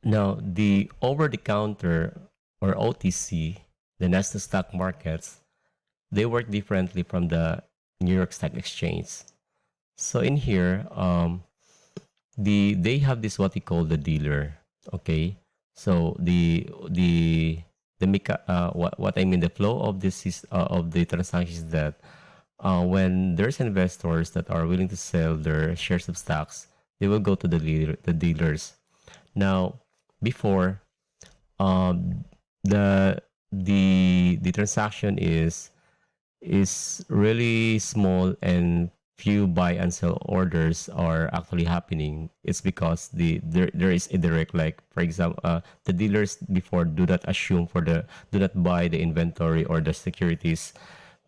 Now, the over-the-counter or OTC, the Nasdaq stock markets, they work differently from the New York Stock Exchange. So in here, they have this what we call the dealer. Okay, so what I mean, the flow of this is of the transactions is that when there's investors that are willing to sell their shares of stocks, they will go to the dealers. Now, before, um, the transaction is really small and few buy and sell orders are actually happening. It's because there is a direct, like for example, the dealers before do not buy the inventory or the securities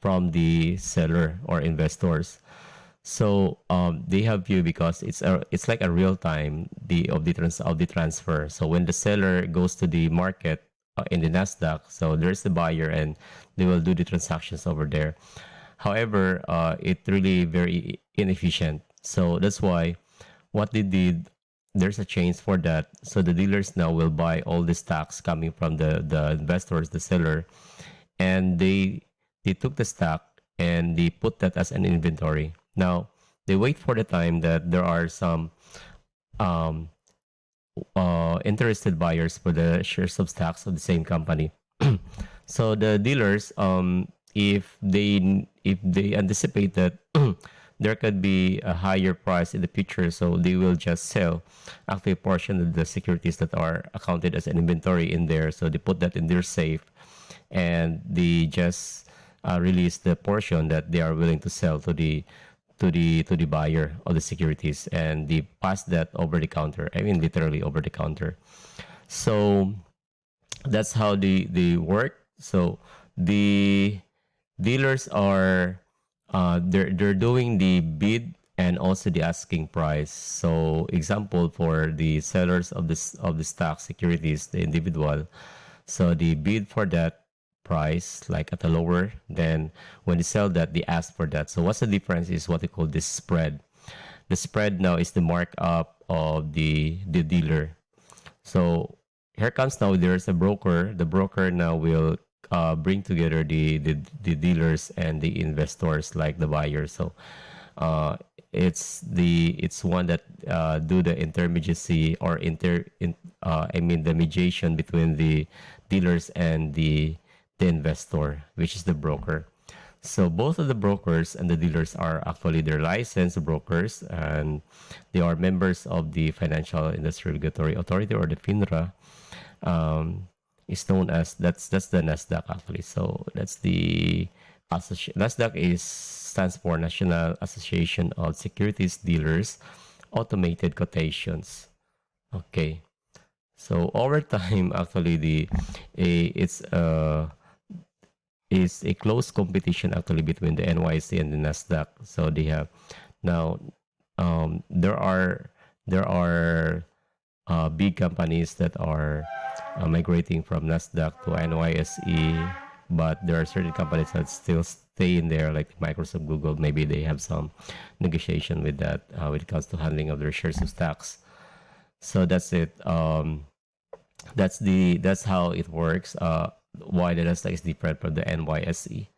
from the seller or investors. So they have you because it's like a real time of the transfer. So when the seller goes to the market in the Nasdaq, so there's the buyer and they will do the transactions over there. However, it really very inefficient. So that's why what they did, there's a change for that. So the dealers now will buy all the stocks coming from the investors, the seller, and they took the stock and they put that as an inventory. Now they wait for the time that there are some um, interested buyers for the shares of stocks of the same company. So the dealers, if they anticipate that there could be a higher price in the future, so they will just sell actually a portion of the securities that are accounted as an inventory in there. So they put that in their safe, and they just release the portion that they are willing to sell to the buyer of the securities, and they pass that over the counter. I mean, literally over the counter. So that's how they work. So the dealers are they're doing the bid and also the asking price. So example, for the sellers of the stock securities, the individual, so they bid for that price like at a lower, then when they sell that, they ask for that. So what's the difference is what they call this spread. The spread now is the markup of the dealer. So here comes, now there's a broker. The broker now will bring together the dealers and the investors, like the buyers. So uh, it's one that do the intermediacy or I mean the mediation between the dealers and the investor, which is the broker. So both of the brokers and the dealers are actually their licensed brokers, and they are members of the Financial Industry Regulatory Authority, or the FINRA. Is known as, that's the Nasdaq actually. So that's the Nasdaq is stands for National Association of Securities Dealers Automated Quotations. Okay. So over time, actually, it's a close competition actually between the NYC and the Nasdaq. So they have now, there are big companies that are migrating from Nasdaq to NYSE, but there are certain companies that still stay in there, like Microsoft, Google. Maybe they have some negotiation with that when it comes to handling of their shares of stocks. So that's it. That's how it works. Why the Nasdaq is different from the NYSE.